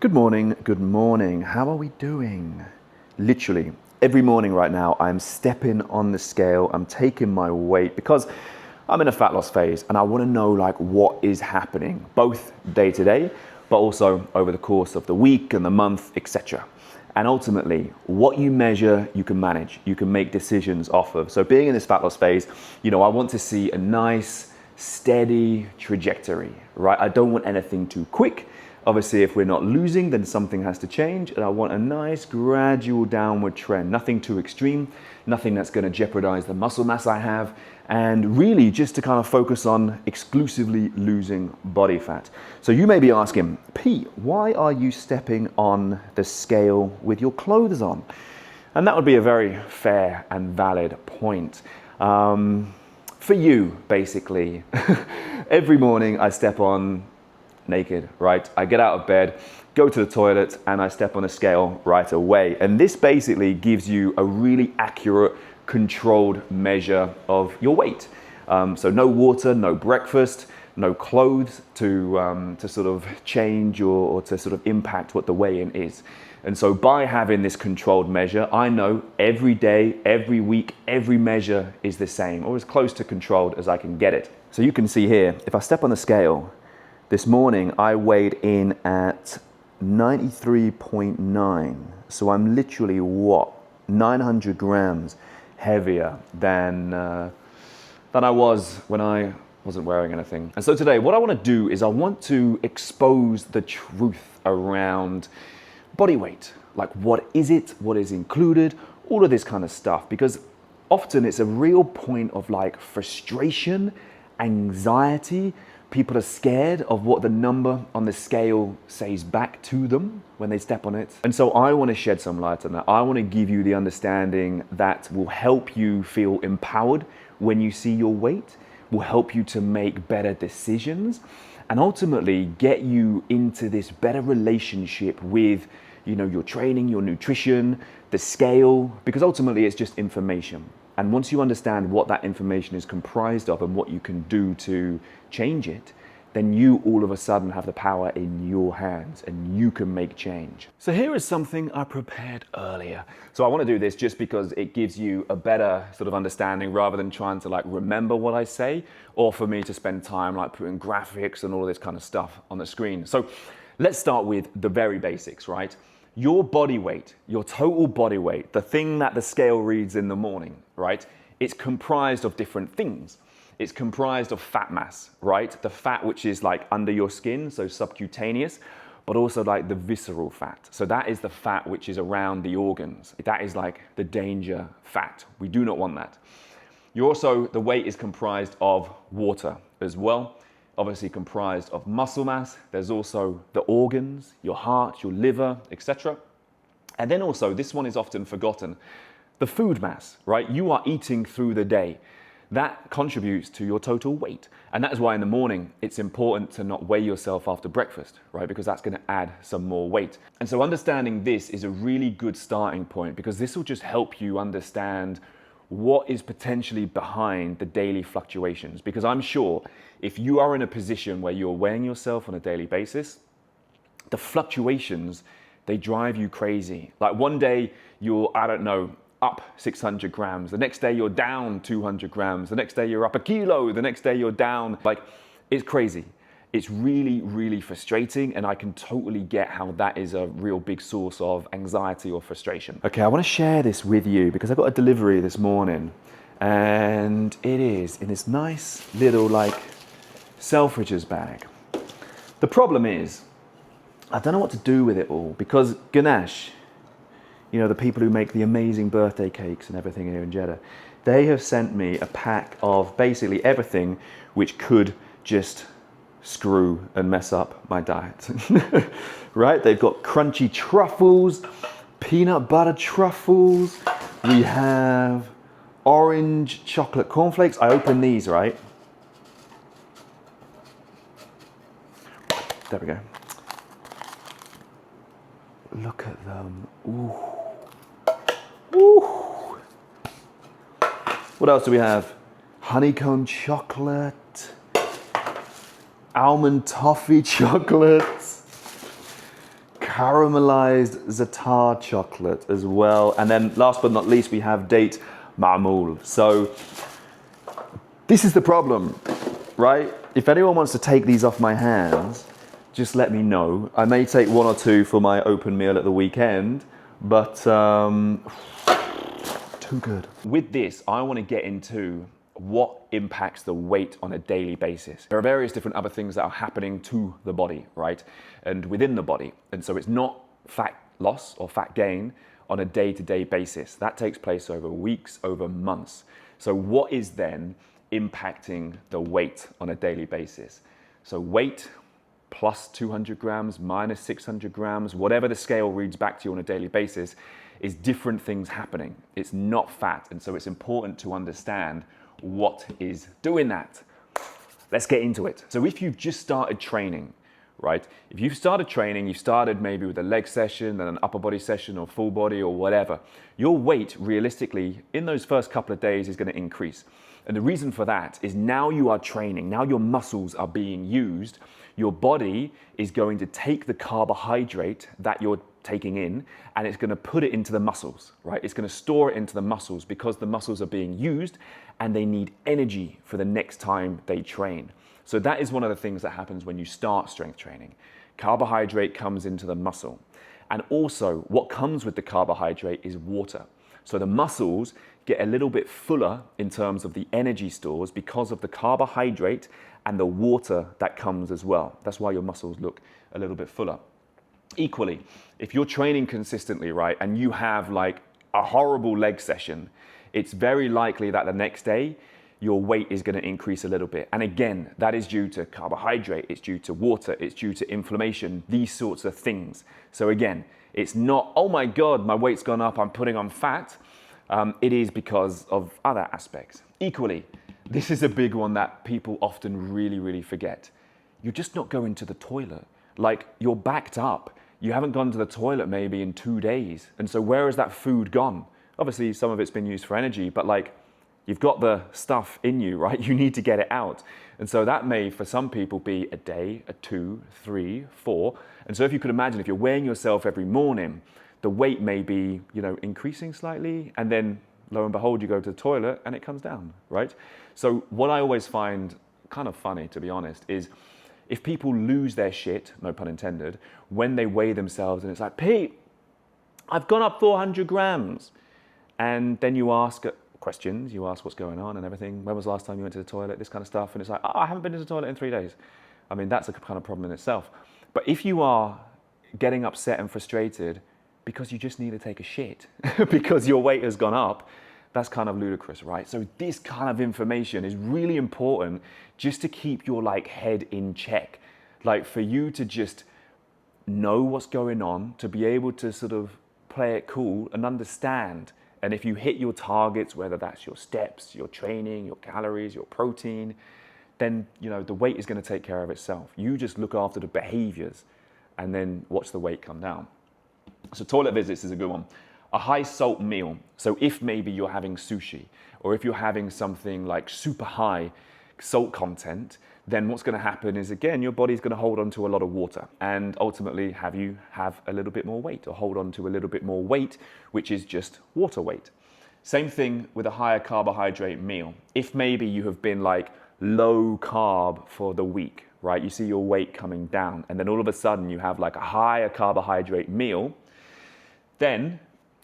Good morning, good morning. How are we doing? Literally, every morning right now, I'm stepping on the scale, I'm taking my weight because I'm in a fat loss phase and I want to know like what is happening, both day to day, but also over the course of the week and the month, etc. And ultimately, what you measure, you can manage, you can make decisions off of. So being in this fat loss phase, I want to see a nice, steady trajectory, right? I don't want anything too quick. Obviously, if we're not losing, then something has to change. And I want a nice gradual downward trend, nothing too extreme, nothing that's going to jeopardize the muscle mass I have. And really just to kind of focus on exclusively losing body fat. So you may be asking, Pete, why are you stepping on the scale with your clothes on? And that would be a very fair and valid point. For you, basically, every morning I step on naked, right? I get out of bed, go to the toilet, and I step on a scale right away. And this basically gives you a really accurate, controlled measure of your weight. So no water, no breakfast, no clothes to sort of change or to sort of impact what the weigh-in is. And so by having this controlled measure, I know every day, every week, every measure is the same or as close to controlled as I can get it. So you can see here, if I step on the scale, this morning I weighed in at 93.9. So I'm literally 900 grams heavier than I was when I wasn't wearing anything. And so today what I want to do is I want to expose the truth around body weight. Like what is it? What is included? All of this kind of stuff. Because often it's a real point of like frustration, anxiety. People are scared of what the number on the scale says back to them when they step on it. And so I want to shed some light on that. I want to give you the understanding that will help you feel empowered when you see your weight, will help you to make better decisions, and ultimately get you into this better relationship with, your training, your nutrition, the scale, because ultimately it's just information. And once you understand what that information is comprised of and what you can do to change it, then you all of a sudden have the power in your hands and you can make change. So here is something I prepared earlier. So I want to do this just because it gives you a better sort of understanding rather than trying to like remember what I say or for me to spend time like putting graphics and all this kind of stuff on the screen. So let's start with the very basics, right? Your body weight, your total body weight, the thing that the scale reads in the morning, right? It's comprised of different things. It's comprised of fat mass, right? The fat which is like under your skin, so subcutaneous, but also like the visceral fat. So that is the fat which is around the organs. That is like the danger fat. We do not want that. The weight is comprised of water as well. Obviously comprised of muscle mass. There's also the organs, your heart, your liver, etc. And then also, this one is often forgotten, the food mass, right? You are eating through the day. That contributes to your total weight. And that is why in the morning, it's important to not weigh yourself after breakfast, right? Because that's gonna add some more weight. And so understanding this is a really good starting point because this will just help you understand what is potentially behind the daily fluctuations. Because I'm sure if you are in a position where you're weighing yourself on a daily basis, the fluctuations, they drive you crazy. Like one day you're, up 600 grams. The next day you're down 200 grams. The next day you're up a kilo. The next day you're down. Like, it's crazy. It's really, really frustrating, and I can totally get how that is a real big source of anxiety or frustration. Okay, I want to share this with you because I got a delivery this morning, and it is in this nice little like Selfridges bag. The problem is, I don't know what to do with it all because Ganesh, the people who make the amazing birthday cakes and everything here in Jeddah, they have sent me a pack of basically everything which could just screw and mess up my diet, right? They've got crunchy truffles, peanut butter truffles. We have orange chocolate cornflakes. I opened these, right? There we go. Look at them. Ooh. Ooh. What else do we have? Honeycomb chocolate, almond toffee chocolates, caramelized za'atar chocolate as well. And then last but not least, we have date ma'moul. So this is the problem, right? If anyone wants to take these off my hands, just let me know. I may take one or two for my open meal at the weekend, but too good. With this, I want to get into what impacts the weight on a daily basis. There are various different other things that are happening to the body, right? And within the body. And so it's not fat loss or fat gain on a day-to-day basis. That takes place over weeks, over months. So what is then impacting the weight on a daily basis? So weight plus 200 grams, minus 600 grams, whatever the scale reads back to you on a daily basis, is different things happening. It's not fat. And so it's important to understand what is doing that. Let's get into it. So if you've just started training, right? If you've started training, you started maybe with a leg session, then an upper body session or full body or whatever, your weight realistically in those first couple of days is going to increase. And the reason for that is now you are training, now your muscles are being used, your body is going to take the carbohydrate that you're taking in and it's going to put it into the muscles, right? It's going to store it into the muscles because the muscles are being used and they need energy for the next time they train. So that is one of the things that happens when you start strength training. Carbohydrate comes into the muscle. And also what comes with the carbohydrate is water. So the muscles get a little bit fuller in terms of the energy stores because of the carbohydrate and the water that comes as well. That's why your muscles look a little bit fuller. Equally, if you're training consistently, right, and you have like a horrible leg session, it's very likely that the next day your weight is going to increase a little bit. And again, that is due to carbohydrate, it's due to water, it's due to inflammation, these sorts of things. So again, it's not, oh my God, my weight's gone up, I'm putting on fat. It is because of other aspects. Equally, this is a big one that people often really forget. You're just not going to the toilet. Like you're backed up. You haven't gone to the toilet maybe in 2 days. And so where has that food gone? Obviously, some of it's been used for energy, but like you've got the stuff in you, right? You need to get it out. And so that may, for some people, be a day, a 2, 3, 4. And so if you could imagine, if you're weighing yourself every morning, the weight may be, increasing slightly, and then lo and behold, you go to the toilet and it comes down, right? So what I always find kind of funny, to be honest, is if people lose their shit, no pun intended, when they weigh themselves and it's like, Pete, I've gone up 400 grams. And then you ask questions, you ask what's going on and everything. When was the last time you went to the toilet? This kind of stuff. And it's like, oh, I haven't been to the toilet in 3 days. I mean, that's a kind of problem in itself. But if you are getting upset and frustrated because you just need to take a shit because your weight has gone up, that's kind of ludicrous, right? So this kind of information is really important just to keep your head in check. Like for you to just know what's going on, to be able to sort of play it cool and understand. And if you hit your targets, whether that's your steps, your training, your calories, your protein, then the weight is going to take care of itself. You just look after the behaviors and then watch the weight come down. So toilet visits is a good one. A high salt meal. So if maybe you're having sushi or if you're having something like super high salt content, then what's going to happen is, again, your body's going to hold on to a lot of water and ultimately have you have a little bit more weight or hold on to a little bit more weight, which is just water weight. Same thing with a higher carbohydrate meal. If maybe you have been low carb for the week, right? You see your weight coming down and then all of a sudden you have a higher carbohydrate meal, then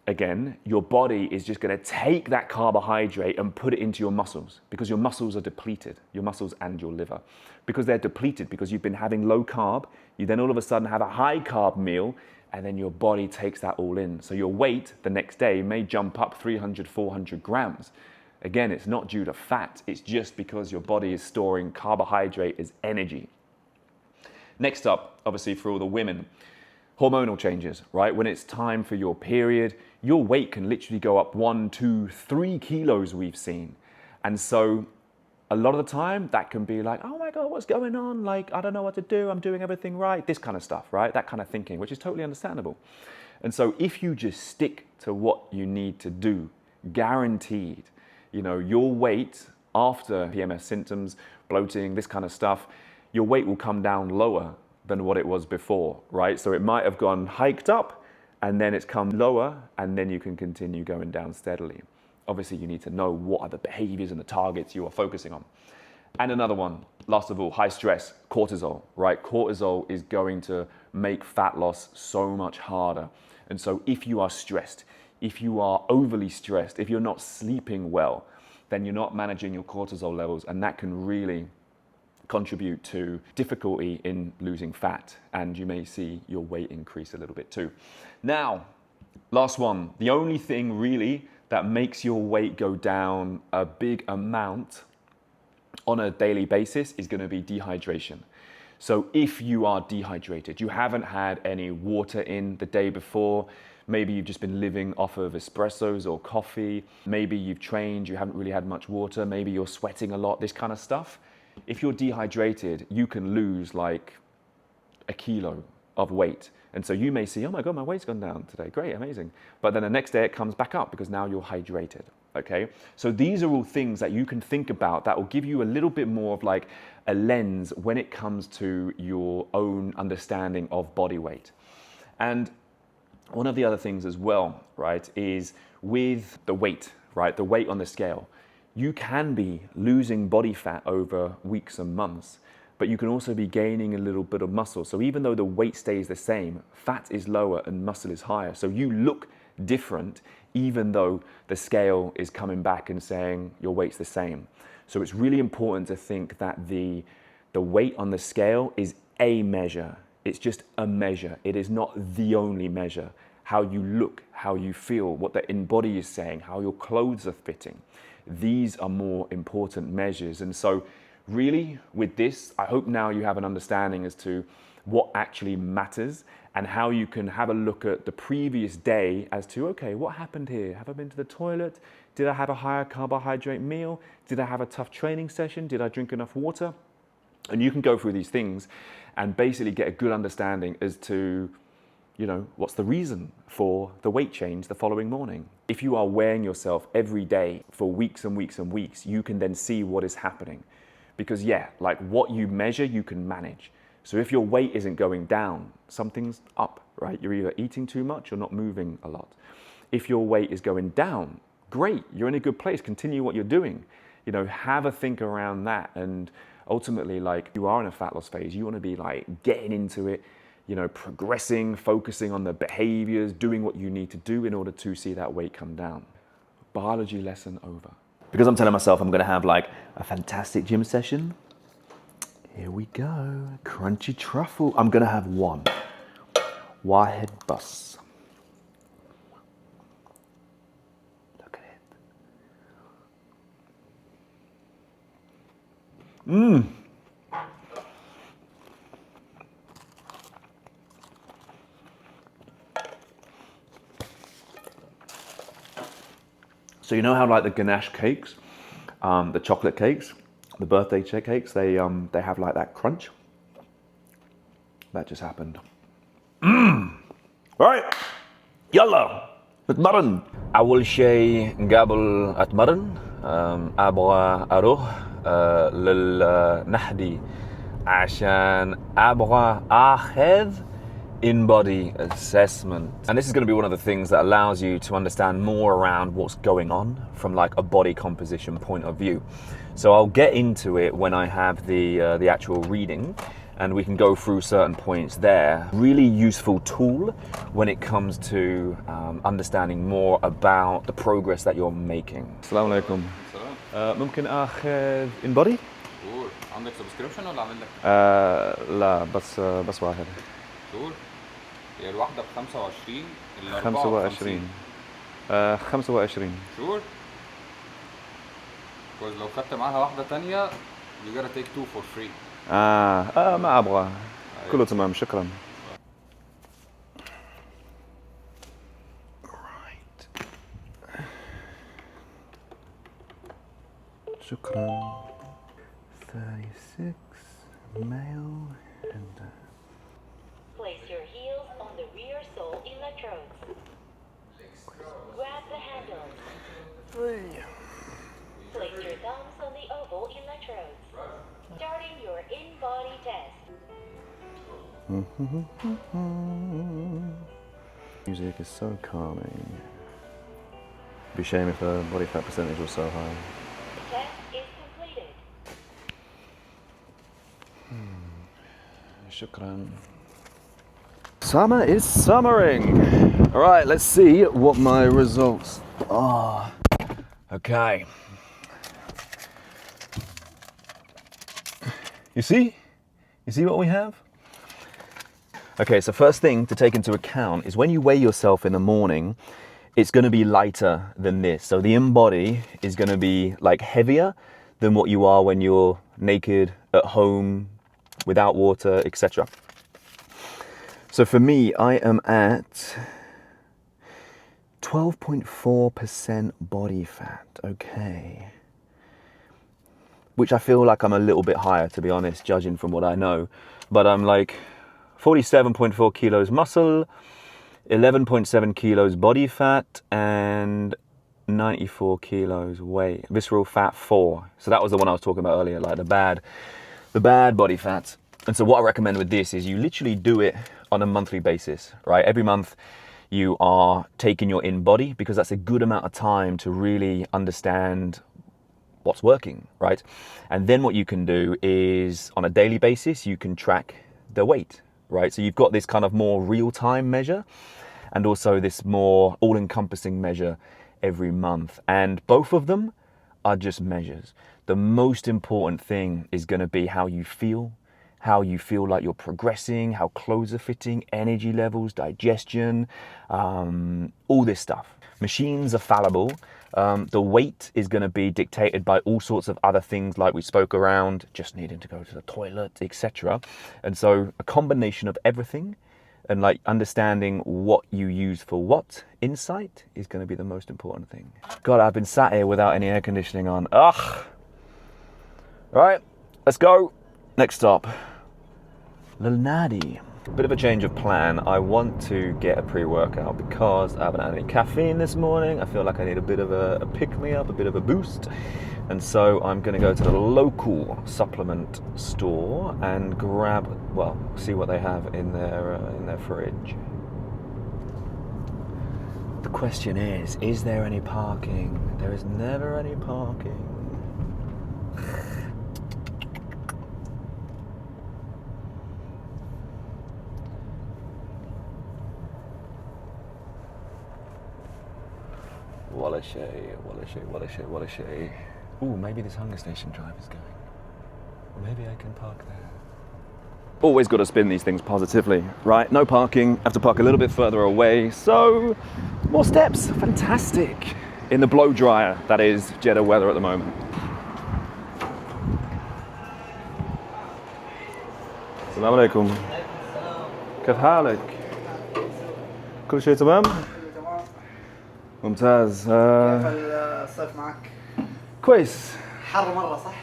again, your body is just going to take that carbohydrate and put it into your muscles because your muscles are depleted, your muscles and your liver. Because they're depleted, because you've been having low carb, you then all of a sudden have a high carb meal and then your body takes that all in. So your weight the next day may jump up 300, 400 grams. Again, it's not due to fat, it's just because your body is storing carbohydrate as energy. Next up, obviously for all the women, hormonal changes, right? When it's time for your period, your weight can literally go up 1, 2, 3 kilos we've seen. And so a lot of the time that can be like, oh my God, what's going on? I don't know what to do. I'm doing everything right. This kind of stuff, right? That kind of thinking, which is totally understandable. And so if you just stick to what you need to do, guaranteed, your weight after PMS symptoms, bloating, this kind of stuff, your weight will come down lower than what it was before, right? So it might have gone hiked up and then it's come lower and then you can continue going down steadily. Obviously, you need to know what are the behaviors and the targets you are focusing on. And another one, last of all, high stress, cortisol, right? Cortisol is going to make fat loss so much harder. And so if you are stressed, if you are overly stressed, if you're not sleeping well, then you're not managing your cortisol levels, and that can really contribute to difficulty in losing fat, and you may see your weight increase a little bit too. Now, last one, the only thing really that makes your weight go down a big amount on a daily basis is going to be dehydration. So if you are dehydrated, you haven't had any water in the day before, maybe you've just been living off of espressos or coffee, maybe you've trained, you haven't really had much water, maybe you're sweating a lot, this kind of stuff. If you're dehydrated, you can lose like a kilo of weight. And so you may see, oh my God, my weight's gone down today. Great, amazing. But then the next day it comes back up because now you're hydrated, okay? So these are all things that you can think about that will give you a little bit more of like a lens when it comes to your own understanding of body weight. And one of the other things as well, right, is with the weight, right, the weight on the scale, you can be losing body fat over weeks and months, but you can also be gaining a little bit of muscle. So even though the weight stays the same, fat is lower and muscle is higher. So you look different even though the scale is coming back and saying your weight's the same. So it's really important to think that the weight on the scale is a measure. It's just a measure. It is not the only measure. How you look, how you feel, what the in-body is saying, how your clothes are fitting. These are more important measures. And so really with this, I hope now you have an understanding as to what actually matters and how you can have a look at the previous day as to, okay, what happened here? Have I been to the toilet? Did I have a higher carbohydrate meal? Did I have a tough training session? Did I drink enough water? And you can go through these things and basically get a good understanding as to, you know, what's the reason for the weight change the following morning. If you are weighing yourself every day for weeks and weeks and weeks, you can then see what is happening. Because yeah, like what you measure, you can manage. So if your weight isn't going down, something's up, right? You're either eating too much or not moving a lot. If your weight is going down, great, you're in a good place, continue what you're doing. You know, have a think around that. And ultimately, like, you are in a fat loss phase, you want to be like getting into it, you know, progressing, focusing on the behaviors, doing what you need to do in order to see that weight come down. Biology lesson over. Because I'm telling myself I'm going to have like a fantastic gym session. Here we go. Crunchy truffle. I'm going to have one. Wahed bus. Look at it. Mmm. So you know how like the ganache cakes, the chocolate cakes, the birthday cakes, they have like that crunch? That just happened. Right, يلا نتمرن. أول شيء قبل أتمرن أبغى أروح للنحدي عشان أبغى أخذ in-body assessment. And this is going to be one of the things that allows you to understand more around what's going on from like a body composition point of view. So I'll get into it when I have the actual reading, and we can go through certain points there. Really useful tool when it comes to understanding more about the progress that you're making. السلام عليكم. ممكن آخذ in-body؟ شور. عندك سبسكريبشن ولا اعمل لك؟ لا بس واحد. شور. هي الواحدة ب 25 ال 25. 25. شور. كويس لو خدت معاها واحدة تانية you gotta take two for free. ما أبغى. كله تمام شكرا. Right. شكرا. 36 male and Place your heels on the rear sole electrodes. Grab the handles. Place your thumbs on the oval electrodes. Starting your in-body test. Music is so calming. Be a shame if the body fat percentage was so high. Test is completed. Shukran. Summer is summering. All right, let's see what my results are. Okay. You see? You see what we have? Okay, so first thing to take into account is when you weigh yourself in the morning, it's going to be lighter than this. So the in-body is going to be like heavier than what you are when you're naked at home, without water, etc. So for me, I am at 12.4% body fat, okay. Which I feel like I'm a little bit higher, to be honest, judging from what I know. But I'm like 47.4 kilos muscle, 11.7 kilos body fat, and 94 kilos weight. Visceral fat 4. So that was the one I was talking about earlier, like the bad body fat. And so what I recommend with this is you literally do it on a monthly basis, right? Every month you are taking your in-body, because that's a good amount of time to really understand what's working, right? And then what you can do is on a daily basis, you can track the weight, right? So you've got this kind of more real-time measure and also this more all-encompassing measure every month. And both of them are just measures. The most important thing is going to be how you feel like you're progressing, how clothes are fitting, energy levels, digestion, all this stuff. Machines are fallible. The weight is going to be dictated by all sorts of other things like we spoke around, just needing to go to the toilet, etc. And so a combination of everything and like understanding what you use for what insight is going to be the most important thing. God, I've been sat here without any air conditioning on. Ugh. All right, let's go. Next stop, Lil Nadi. Bit of a change of plan. I want to get a pre-workout because I haven't had any caffeine this morning. I feel like I need a bit of a pick-me-up, a bit of a boost. And so I'm going to go to the local supplement store and grab, well, see what they have in their fridge. The question is there any parking? There is never any parking. Walla shay. Ooh, maybe this hunger station drive is going. Maybe I can park there. Always got to spin these things positively, right? No parking, have to park a little bit further away. So, more steps, fantastic. In the blow dryer, that is Jeddah weather at the moment. السلام عليكم. كيف حالك؟ كل شيء تمام؟ ممتاز. كيف الصيف معك؟ كويس. حر مرة صح؟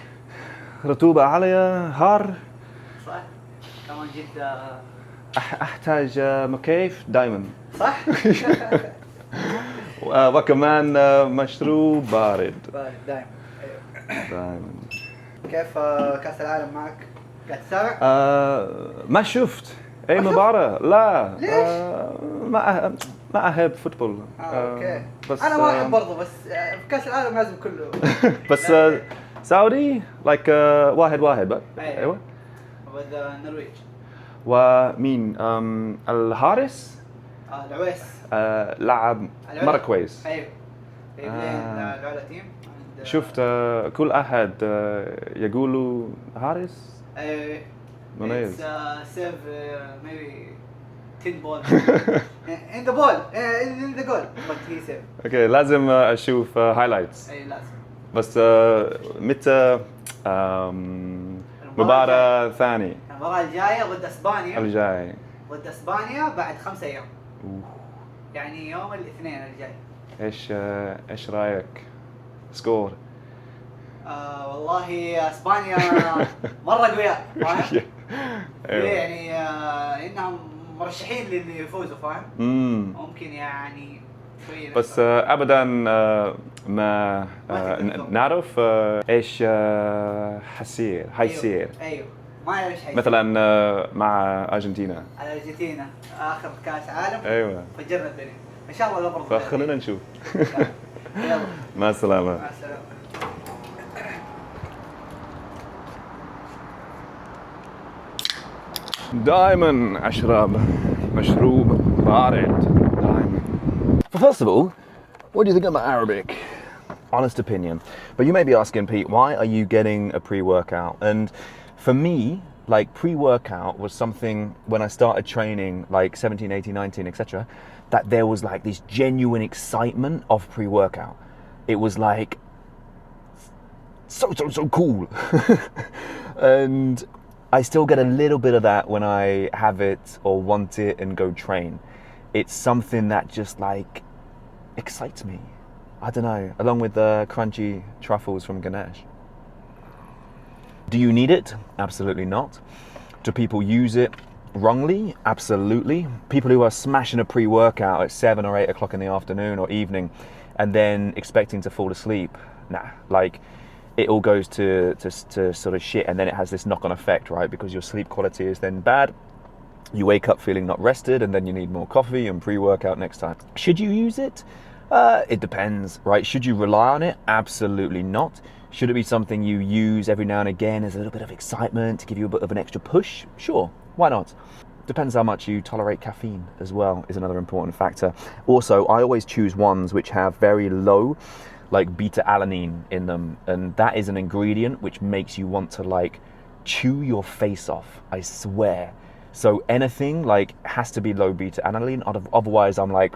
رطوبة عالية، حار. صح؟ كمان جدة أحتاج مكيف دائما. صح؟ وكمان مشروب بارد. بارد دائما. دائما. كيف كأس العالم معك؟ قاعد تتابع؟ ما شفت أي مباراة. لا. ليش؟ ما أحب فوتبول. اوكي. بس أنا ما أحب برضه بس في كأس العالم لازم كله. بس سعودي like 1-1 بقى. أيوة. ضد النرويج. ومين الحارس العويس. لعب مرة كويس. أيوة. العلا تيم. شفت كل أحد يقولوا حارس. أيوة. مميز. Save maybe 10 ball in the ball in the goal but he saved. اوكي لازم اشوف هايلايتس. اي لازم. بس متى مباراة ثاني؟ المباراة الجاية ضد اسبانيا. الجاي. ضد اسبانيا بعد 5 ايام. يعني يوم الاثنين الجاي. ايش رايك؟ سكور. والله اسبانيا مرة قوياء فاهم؟ ايوه. يعني انهم مرشحين للي يفوزوا فاهم؟ ممكن يعني شوي بس ابدا ما نعرف ايش حيصير. ايوه ما اعرف شيء. مثلا مع ارجنتينا. على ارجنتينا اخر كاس عالم. ايوه. فجرنا الدنيا. ان شاء الله برضه. فخلينا نشوف. يلا. مع السلامه. مع السلامه. دائما اشرب مشروب بارد دائما. Well, first of all, what do you think about Arabic? Honest opinion. But you may be asking, Pete, why are you getting a pre-workout? And for me, like pre-workout was something when I started training, like 17, 18, 19, etc., that there was like this genuine excitement of pre-workout. It was like so cool. And I still get a little bit of that when I have it or want it and go train. It's something that just like excites me. I don't know, along with the crunchy truffles from Ganesh. Do you need it? Absolutely not. Do people use it wrongly? Absolutely. People who are smashing a pre-workout at 7 or 8 o'clock in the afternoon or evening and then expecting to fall asleep. Nah, like it all goes to sort of shit, and then it has this knock-on effect, right? Because your sleep quality is then bad. You wake up feeling not rested, and then you need more coffee and pre-workout next time. Should you use it? It depends, right? Should you rely on it? Absolutely not. Should it be something you use every now and again as a little bit of excitement to give you a bit of an extra push? Sure, why not? Depends how much you tolerate caffeine as well, is another important factor. Also, I always choose ones which have very low like beta-alanine in them, and that is an ingredient which makes you want to like chew your face off, I swear. So anything like has to be low beta-alanine, otherwise I'm like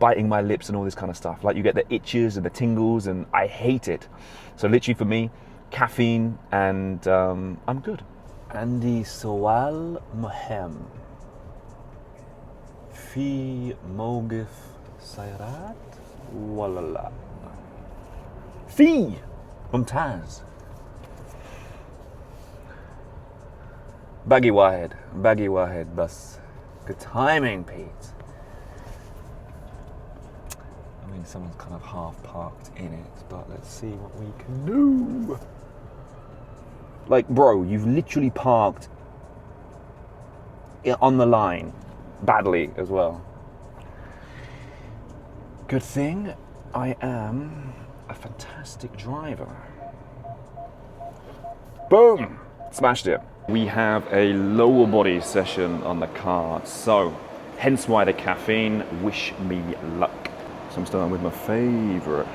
biting my lips and all this kind of stuff. Like you get the itches and the tingles, and I hate it. So literally for me, caffeine, and I'm good. عندي سؤال مهم في موقف سيارات ولا لا؟ في ممتاز. باقي واحد بس. Good timing, Pete. I mean, someone's kind of half parked in it, but let's see what we can do. Like, bro, you've literally parked on the line, badly as well. Good thing I am a fantastic driver. Boom! Smashed it. We have a lower body session on the card, so hence why the caffeine. Wish me luck. So I'm starting with my favorite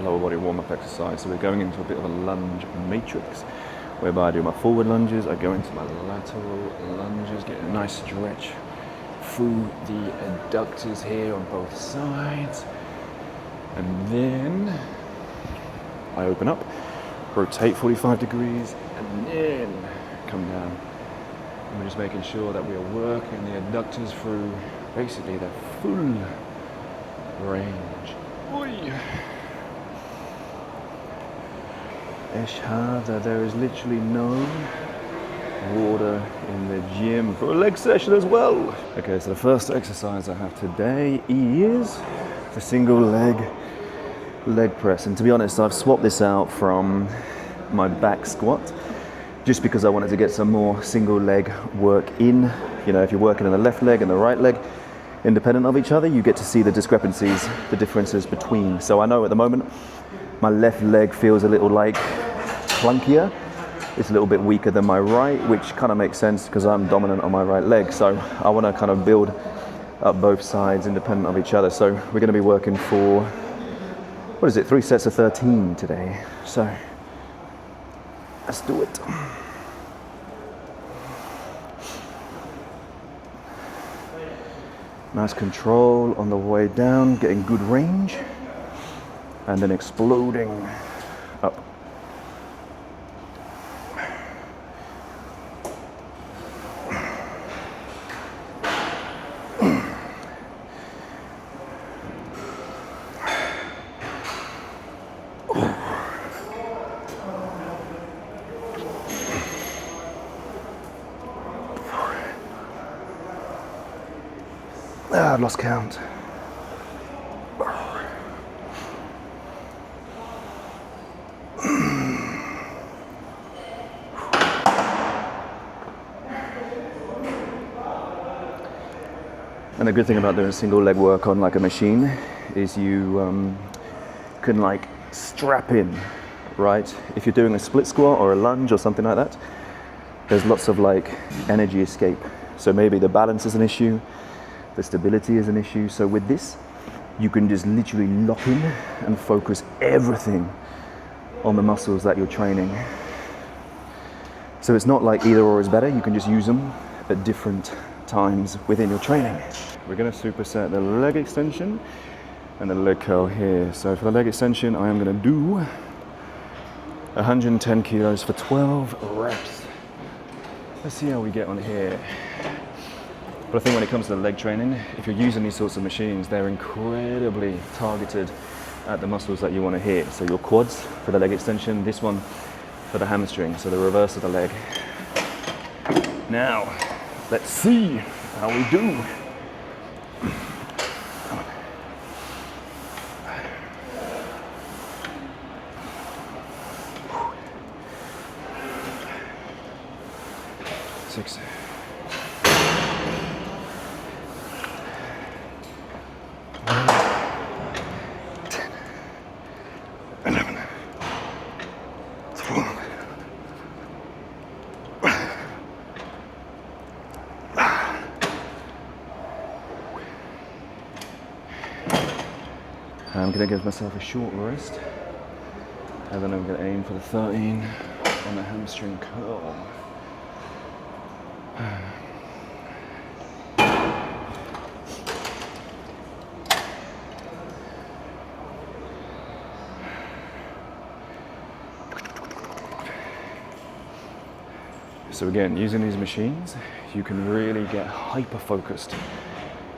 lower body warm-up exercise. So we're going into a bit of a lunge matrix, whereby I do my forward lunges, I go into my lateral lunges, get a nice stretch through the adductors here on both sides, and then I open up, rotate 45 degrees, and then come down. And we're just making sure that we are working the adductors through basically the full range. Oi. Ish hada, there is literally no water in the gym for a leg session as well. Okay, so the first exercise I have today is the single leg press. And to be honest, I've swapped this out from my back squat just because I wanted to get some more single leg work in. You know, if you're working on the left leg and the right leg independent of each other, you get to see the discrepancies, the differences between. So I know at the moment my left leg feels a little like clunkier. It's a little bit weaker than my right, which kind of makes sense because I'm dominant on my right leg. So I want to kind of build up both sides independent of each other. So we're going to be working for, 3 sets of 13 today. So let's do it. Nice control on the way down, getting good range, and then exploding up. I've lost count. And the good thing about doing single leg work on like a machine is you can like strap in, right? If you're doing a split squat or a lunge or something like that, there's lots of like energy escape. So maybe the balance is an issue, the stability is an issue. So with this, you can just literally lock in and focus everything on the muscles that you're training. So it's not like either or is better, you can just use them at different times within your training. We're gonna superset the leg extension and the leg curl here. So for the leg extension, I am gonna do 110 kilos for 12 reps. Let's see how we get on here. But I think when it comes to the leg training, if you're using these sorts of machines, they're incredibly targeted at the muscles that you want to hit. So your quads for the leg extension, this one for the hamstring, so the reverse of the leg. Now, let's see how we do. Come on. 6. 10, 11, 12. I'm going to give myself a short rest, and then I'm going to aim for the 13 on the hamstring curl. So again, using these machines, you can really get hyper-focused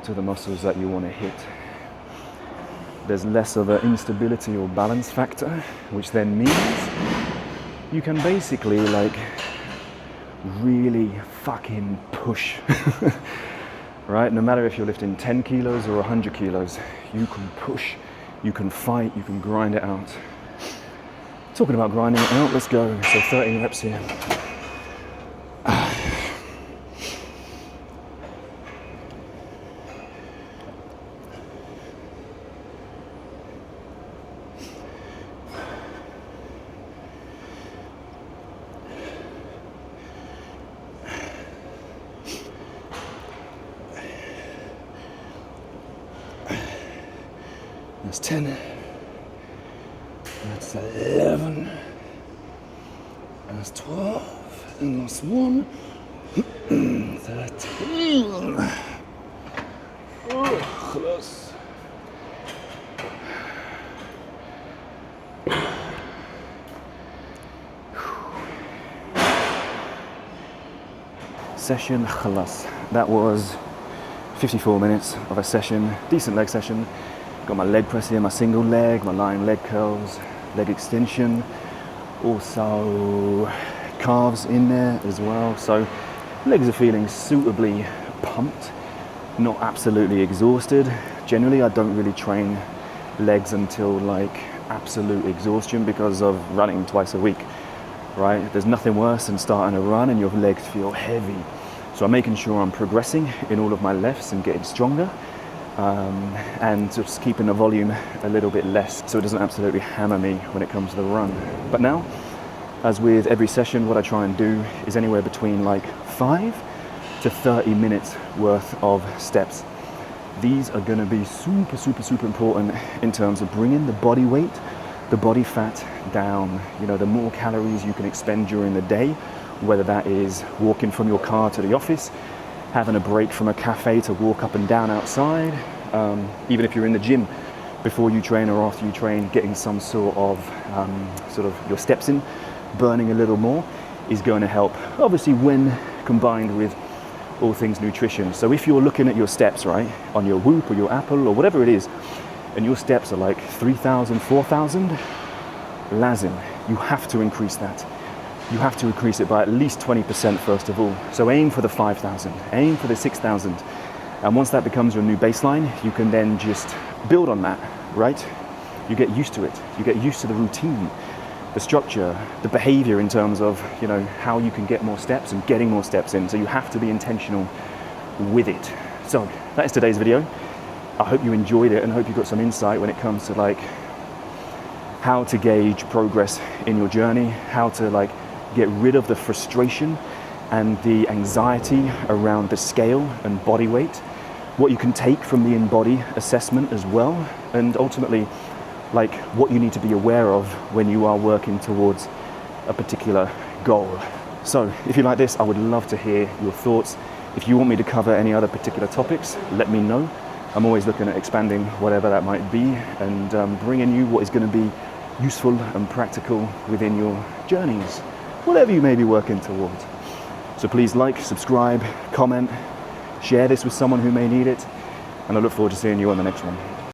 to the muscles that you want to hit. There's less of an instability or balance factor, which then means you can basically like really fucking push, right? No matter if you're lifting 10 kilos or 100 kilos, you can push, you can fight, you can grind it out. Talking about grinding it out, let's go. So 13 reps here. That's 10, that's 11, that's 12, and that's 1, 13. Oh, close. Session khalas. That was 54 minutes of a session, decent leg session. Got my leg press here, my single leg, my lying leg curls, leg extension, also calves in there as well. So legs are feeling suitably pumped, not absolutely exhausted. Generally, I don't really train legs until like absolute exhaustion because of running twice a week, right? There's nothing worse than starting a run and your legs feel heavy. So I'm making sure I'm progressing in all of my lefts and getting stronger. And just keeping the volume a little bit less so it doesn't absolutely hammer me when it comes to the run. But now, as with every session, what I try and do is anywhere between like 5 to 30 minutes worth of steps. These are going to be super, super, super important in terms of bringing the body weight, the body fat down. You know, the more calories you can expend during the day, whether that is walking from your car to the office, having a break from a cafe to walk up and down outside, even if you're in the gym before you train or after you train, getting some sort of your steps in, burning a little more is going to help, obviously when combined with all things nutrition. So if you're looking at your steps, right, on your Whoop or your Apple or whatever it is, and your steps are like 3,000, 4,000, lazim, you have to increase that. You have to increase it by at least 20% first of all. So aim for the 5,000, aim for the 6,000. And once that becomes your new baseline, you can then just build on that, right? You get used to it. You get used to the routine, the structure, the behavior in terms of, you know, how you can get more steps and getting more steps in. So you have to be intentional with it. So that is today's video. I hope you enjoyed it and hope you got some insight when it comes to like how to gauge progress in your journey, how to like get rid of the frustration and the anxiety around the scale and body weight, what you can take from the InBody assessment as well, and ultimately like what you need to be aware of when you are working towards a particular goal. So if you like this, I would love to hear your thoughts. If you want me to cover any other particular topics, let me know. I'm always looking at expanding whatever that might be and bringing you what is going to be useful and practical within your journeys, whatever you may be working towards. So please like, subscribe, comment, share this with someone who may need it, and I look forward to seeing you on the next one.